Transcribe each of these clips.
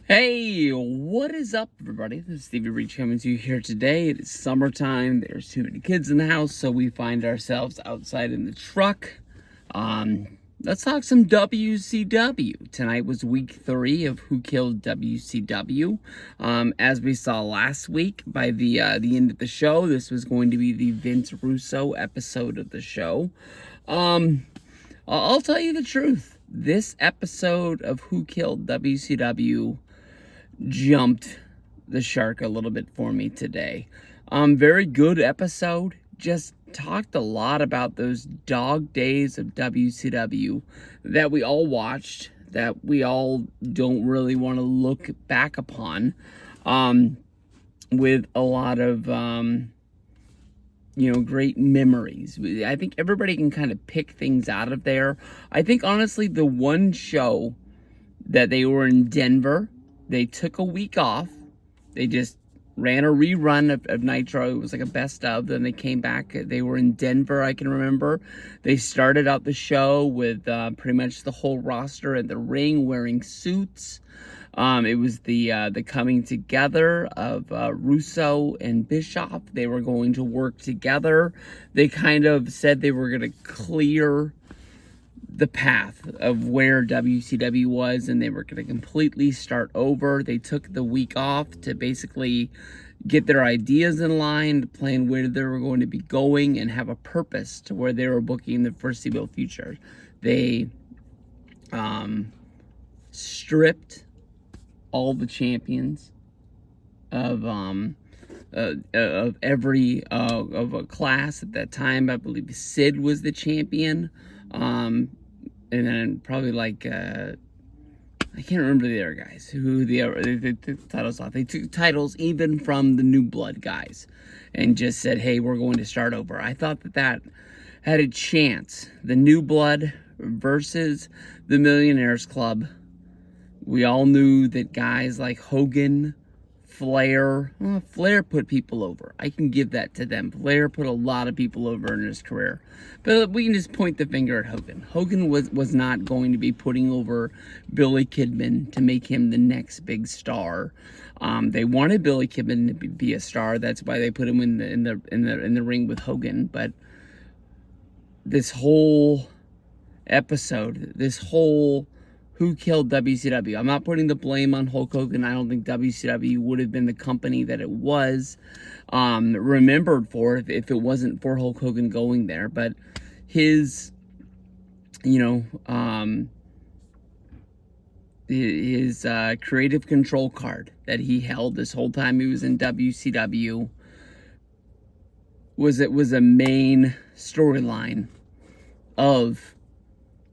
Hey, what is up, everybody? This is Stevie Reach coming to you here today. It is summertime. There's too many kids in the house, so we find ourselves outside in the truck. Let's talk some WCW. Tonight was week 3 of Who Killed WCW. As we saw last week, by the end of the show, this was going to be the Vince Russo episode of the show. I'll tell you the truth. This episode of Who Killed WCW jumped the shark a little bit for me today. Very good episode. Just talked a lot about those dog days of WCW that we all watched, that we all don't really want to look back upon, with a lot of, great memories. I think everybody can kind of pick things out of there. I think, honestly, the one show that they were in Denver, they took a week off. They just ran a rerun of Nitro. It was like a best of. Then they came back. They were in Denver, I can remember. They started out the show with pretty much the whole roster in the ring wearing suits. It was the coming together of Russo and Bischoff. They were going to work together. They kind of said they were going to clear the path of where WCW was, and they were going to completely start over. They took the week off to basically get their ideas in line, to plan where they were going to be going, and have a purpose to where they were booking the foreseeable future. They stripped all the champions of every of a class at that time. I believe Sid was the champion. And then probably like, I can't remember the other guys who they took titles off. They took titles even from the New Blood guys and just said, hey, we're going to start over. I thought that had a chance. The New Blood versus the Millionaires Club. We all knew that guys like Hogan, Flair put people over. I can give that to them. Flair put a lot of people over in his career. But we can just point the finger at Hogan. Hogan was not going to be putting over Billy Kidman to make him the next big star. They wanted Billy Kidman to be a star. That's why they put him in the ring with Hogan. But this whole episode, this whole Who Killed WCW? I'm not putting the blame on Hulk Hogan. I don't think WCW would have been the company that it was remembered for if it wasn't for Hulk Hogan going there. But his, his creative control card that he held this whole time he was in WCW was a main storyline of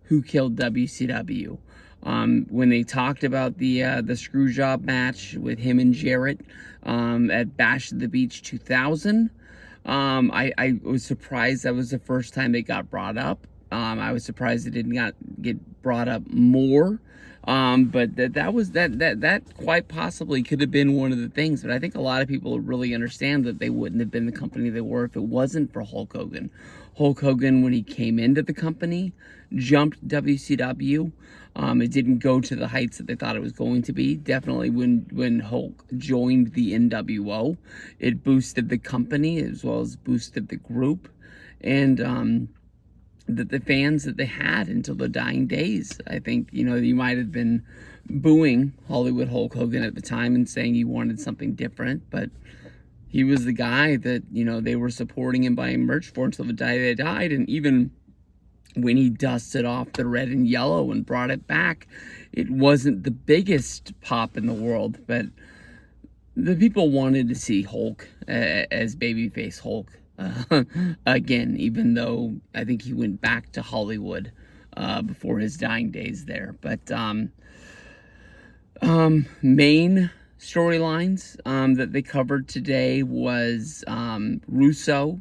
Who Killed WCW. When they talked about the Screwjob match with him and Jarrett at Bash at the Beach 2000, I was surprised that was the first time it got brought up. I was surprised it did not get brought up more. But that quite possibly could have been one of the things. But I think a lot of people really understand that they wouldn't have been the company they were if it wasn't for Hulk Hogan. Hulk Hogan, when he came into the company, jumped WCW. It didn't go to the heights that they thought it was going to be. Definitely when Hulk joined the NWO, it boosted the company as well as boosted the group. And the fans that they had until the dying days. I think, you might have been booing Hollywood Hulk Hogan at the time and saying you wanted something different, but he was the guy that, they were supporting and buying merch for until the day they died. And even when he dusted off the red and yellow and brought it back, it wasn't the biggest pop in the world, but the people wanted to see Hulk as babyface Hulk again, even though I think he went back to Hollywood before his dying days there. But main storylines that they covered today was Russo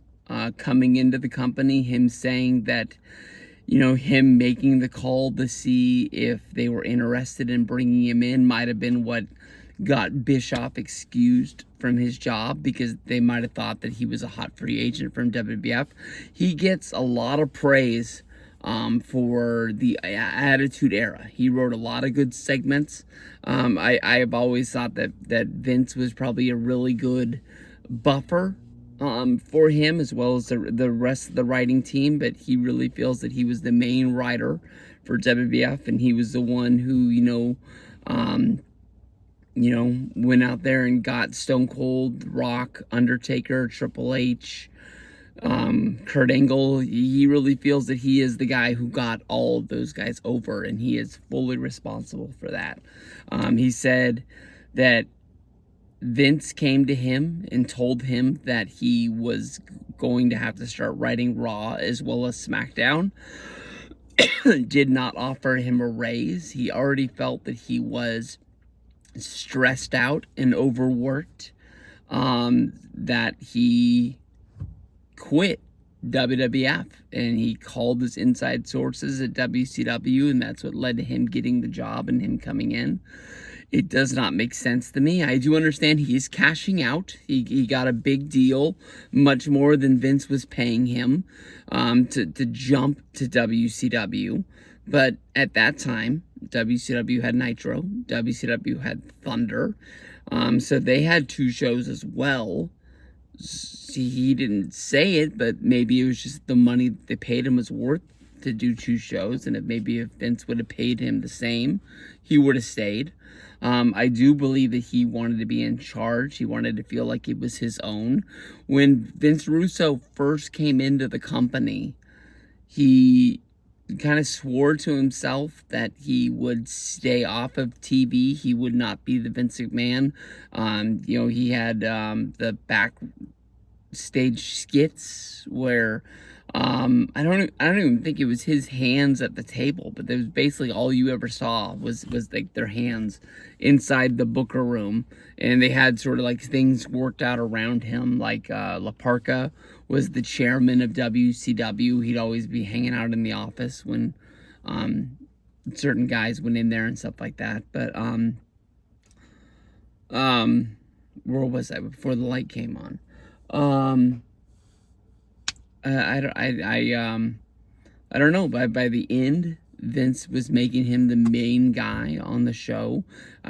coming into the company, him saying that, him making the call to see if they were interested in bringing him in might have been what got Bischoff excused from his job, because they might have thought that he was a hot free agent from WWF. He gets a lot of praise for the Attitude Era. He wrote a lot of good segments. I have always thought that Vince was probably a really good buffer for him, as well as the rest of the writing team, but he really feels that he was the main writer for WWF, and he was the one who, went out there and got Stone Cold, Rock, Undertaker, Triple H, Kurt Angle. He really feels that he is the guy who got all of those guys over, and he is fully responsible for that. He said that Vince came to him and told him that he was going to have to start writing Raw as well as SmackDown. Did not offer him a raise. He already felt that he was stressed out and overworked, that he quit WWF, and he called his inside sources at WCW, and that's what led to him getting the job and him coming in. It does not make sense to me. I do understand he's cashing out. He got a big deal, much more than Vince was paying him, to jump to WCW. But at that time, WCW had Nitro, WCW had Thunder, so they had 2 shows as well. He didn't say it, but maybe it was just the money that they paid him was worth to do 2 shows, and maybe if Vince would have paid him the same, he would have stayed. I do believe that he wanted to be in charge. He wanted to feel like it was his own. When Vince Russo first came into the company, he kind of swore to himself that he would stay off of TV. He would not be the Vince McMahon. He had the backstage skits where I don't even think it was his hands at the table, but that was basically all you ever saw was like their hands inside the Booker room, and they had sort of like things worked out around him. Like La Parka was the chairman of WCW. He'd always be hanging out in the office when certain guys went in there and stuff like that. But where was I before the light came on? I don't know. By the end, Vince was making him the main guy on the show.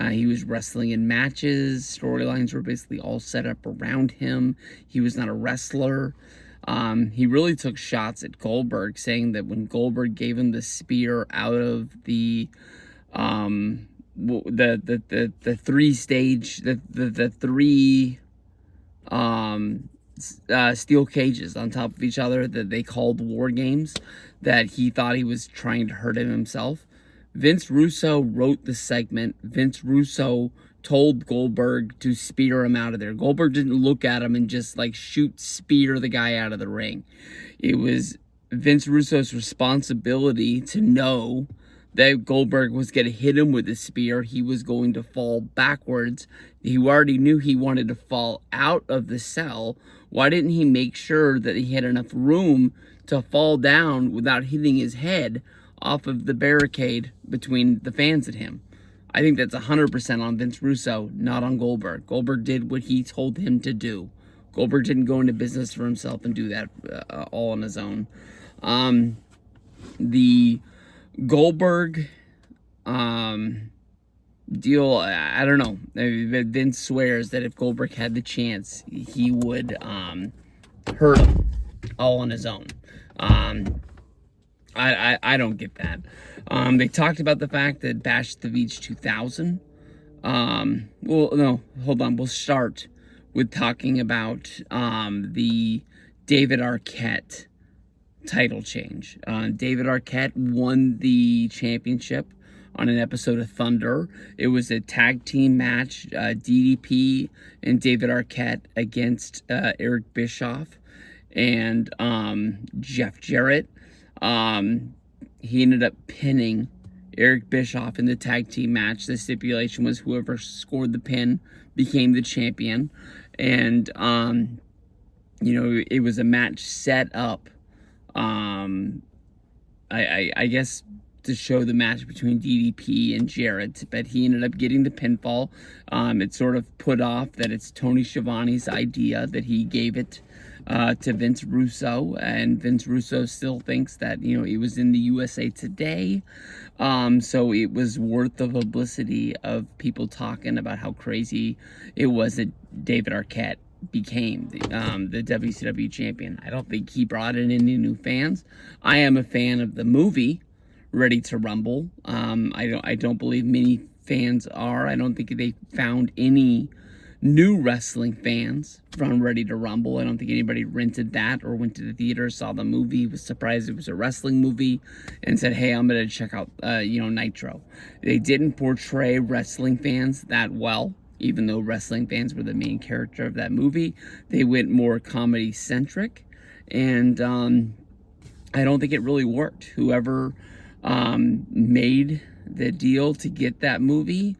He was wrestling in matches. Storylines were basically all set up around him. He was not a wrestler. He really took shots at Goldberg, saying that when Goldberg gave him the spear out of the 3-stage, the 3 steel cages on top of each other that they called war games, that he thought he was trying to hurt him himself. Vince Russo wrote the segment. Vince Russo told Goldberg to spear him out of there. Goldberg didn't look at him and just like spear the guy out of the ring. It was Vince Russo's responsibility to know that Goldberg was going to hit him with a spear. He was going to fall backwards. He already knew he wanted to fall out of the cell. Why didn't he make sure that he had enough room to fall down without hitting his head off of the barricade between the fans and him? I think that's 100% on Vince Russo, not on Goldberg. Goldberg did what he told him to do. Goldberg didn't go into business for himself and do that all on his own. The Goldberg deal, I don't know. Vince swears that if Goldberg had the chance, he would hurt him all on his own. I don't get that. They talked about the fact that Bash at the Beach 2000. Well, no, hold on. We'll start with talking about the David Arquette title change. David Arquette won the championship on an episode of Thunder. It was a tag team match, DDP and David Arquette against Eric Bischoff and Jeff Jarrett. He ended up pinning Eric Bischoff in the tag team match. The stipulation was whoever scored the pin became the champion. And, it was a match set up, I guess, to show the match between DDP and Jarrett, but he ended up getting the pinfall. It sort of put off that it's Tony Schiavone's idea, that he gave it to Vince Russo, and Vince Russo still thinks that, it was in the USA Today. So it was worth the publicity of people talking about how crazy it was that David Arquette became the WCW champion. I don't think he brought in any new fans. I am a fan of the movie Ready to Rumble. I don't believe many fans are. I don't think they found any new wrestling fans from Ready to Rumble. I don't think anybody rented that or went to the theater, saw the movie, was surprised it was a wrestling movie, and said, hey, I'm going to check out, Nitro. They didn't portray wrestling fans that well, even though wrestling fans were the main character of that movie. They went more comedy-centric, and I don't think it really worked. Whoever made the deal to get that movie,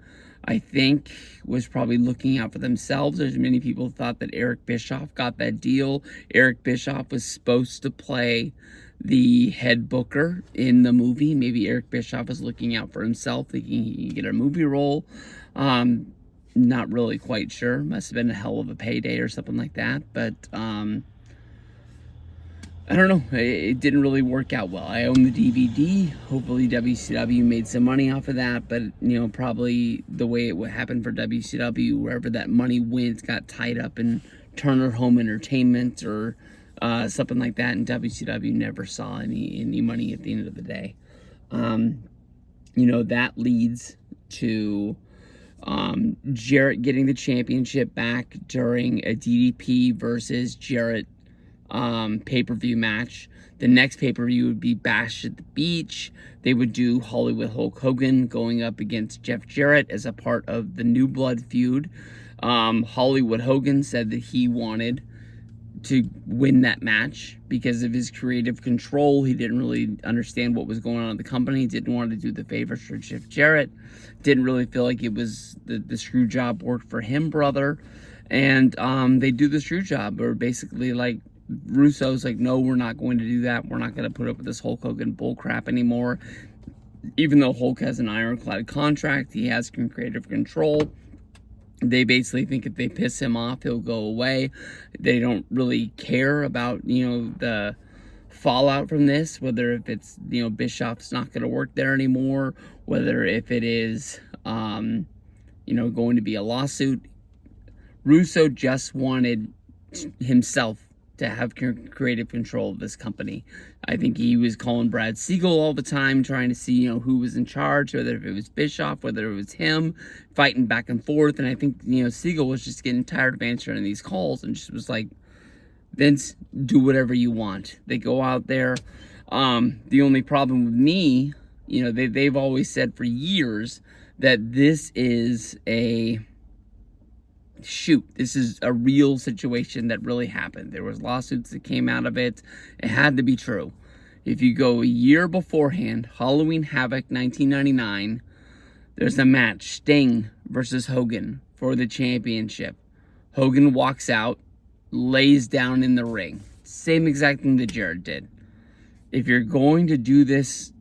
I think, was probably looking out for themselves. There's many people who thought that Eric Bischoff got that deal. Eric Bischoff was supposed to play the head booker in the movie. Maybe Eric Bischoff was looking out for himself, thinking he could get a movie role. Not really quite sure. Must have been a hell of a payday or something like that. But I don't know. It didn't really work out well. I own the DVD. Hopefully WCW made some money off of that. But, probably the way it would happen for WCW, wherever that money went, got tied up in Turner Home Entertainment or something like that. And WCW never saw any money at the end of the day. That leads to Jarrett getting the championship back during a DDP versus Jarrett pay-per-view match. The next pay-per-view would be Bash at the Beach. They would do Hollywood Hulk Hogan going up against Jeff Jarrett as a part of the New Blood feud. Hollywood Hogan said that he wanted to win that match because of his creative control. He didn't really understand what was going on in the company. Didn't want to do the favors for Jeff Jarrett. Didn't really feel like it was the screw job worked for him, brother. And they do the screw job, or basically like Russo's like, no, we're not going to do that. We're not going to put up with this Hulk Hogan bull crap anymore. Even though Hulk has an ironclad contract, he has creative control. They basically think if they piss him off, he'll go away. They don't really care about, the fallout from this, whether if it's, Bischoff's not going to work there anymore, whether if it is, going to be a lawsuit. Russo just wanted himself to have creative control of this company. I think he was calling Brad Siegel all the time, trying to see, who was in charge, whether if it was Bischoff, whether it was him, fighting back and forth. And I think, Siegel was just getting tired of answering these calls and just was like, Vince, do whatever you want. They go out there. The only problem with me, they've always said for years that this is this is a real situation that really happened. There was lawsuits that came out of it. It had to be true. If you go a year beforehand, Halloween Havoc 1999, there's a match, Sting versus Hogan for the championship. Hogan walks out, lays down in the ring. Same exact thing that Jarrett did. If you're going to do this,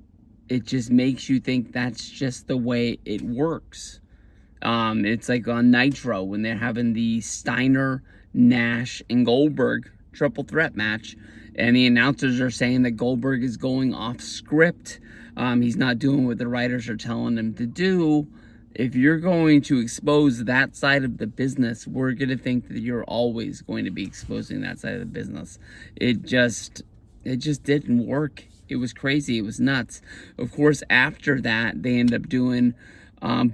it just makes you think that's just the way it works. It's like on Nitro when they're having the Steiner, Nash, and Goldberg triple threat match, and the announcers are saying that Goldberg is going off script. He's not doing what the writers are telling him to do. If you're going to expose that side of the business, we're going to think that you're always going to be exposing that side of the business. It just didn't work. It was crazy. It was nuts. Of course, after that, they end up doing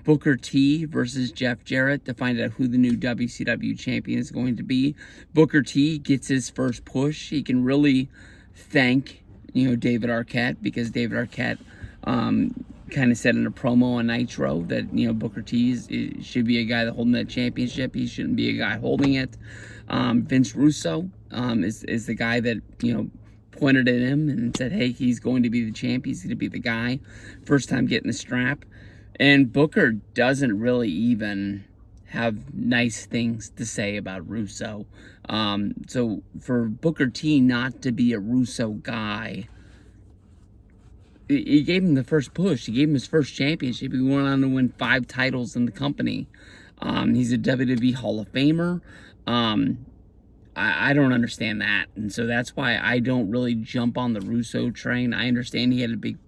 Booker T versus Jeff Jarrett to find out who the new WCW champion is going to be. Booker T gets his first push. He can really thank, David Arquette, because David Arquette kind of said in a promo on Nitro that, Booker T should be a guy that holding that championship. He shouldn't be a guy holding it. Vince Russo is the guy that, pointed at him and said, hey, he's going to be the champ. He's going to be the guy. First time getting the strap. And Booker doesn't really even have nice things to say about Russo. So for Booker T not to be a Russo guy, he gave him the first push. He gave him his first championship. He went on to win 5 titles in the company. He's a WWE Hall of Famer. I don't understand that. And so that's why I don't really jump on the Russo train. I understand he had a big,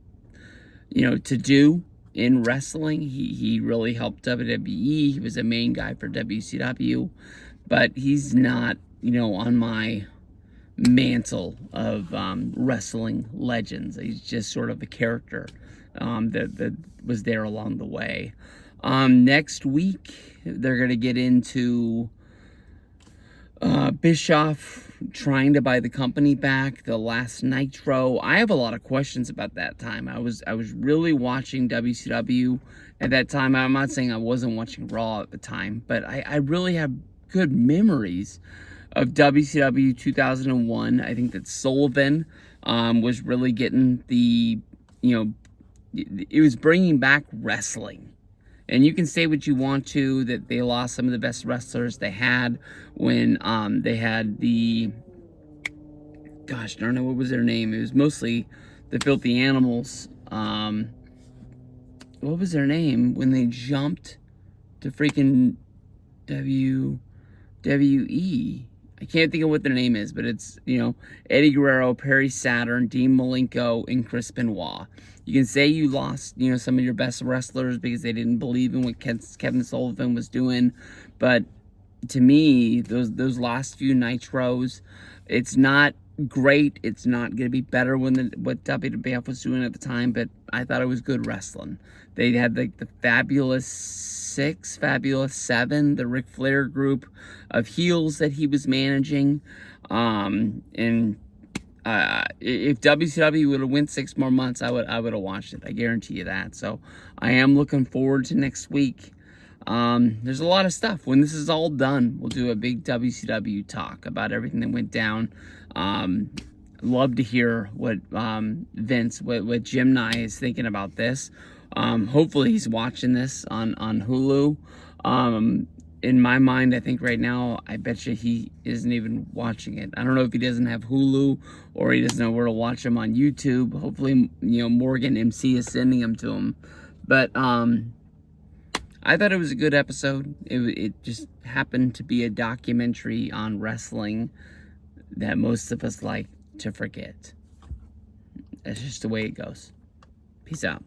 to do in wrestling. He really helped WWE. He was a main guy for WCW. But he's not, on my mantle of wrestling legends. He's just sort of a character that was there along the way. Next week, they're going to get into Bischoff trying to buy the company back, the last Nitro. I have a lot of questions about that time. I was really watching WCW at that time. I'm not saying I wasn't watching Raw at the time, but I really have good memories of WCW 2001. I think that Sullivan was really getting it was bringing back wrestling. And you can say what you want to, that they lost some of the best wrestlers they had when they had the, gosh darn it, what was their name? It was mostly the Filthy Animals. What was their name when they jumped to freaking WWE? I can't think of what their name is, but it's, Eddie Guerrero, Perry Saturn, Dean Malenko, and Chris Benoit. You can say you lost, some of your best wrestlers because they didn't believe in what Kevin Sullivan was doing. But to me, those last few Nitros, it's not great. It's not going to be better than what WWF was doing at the time, but I thought it was good wrestling. They had the Fabulous 6, Fabulous 7, the Ric Flair group of heels that he was managing. If WCW would have went 6 more months, I would have watched it. I guarantee you that. So I am looking forward to next week. There's a lot of stuff. When this is all done, we'll do a big WCW talk about everything that went down. Love to hear what Vince, what Jim Nye is thinking about this. Hopefully he's watching this on Hulu. In my mind, I think right now, I bet you he isn't even watching it. I don't know if he doesn't have Hulu or he doesn't know where to watch him on YouTube. Hopefully, Morgan MC is sending them to him. But I thought it was a good episode. It just happened to be a documentary on wrestling that most of us like to forget. That's just the way it goes. Peace out.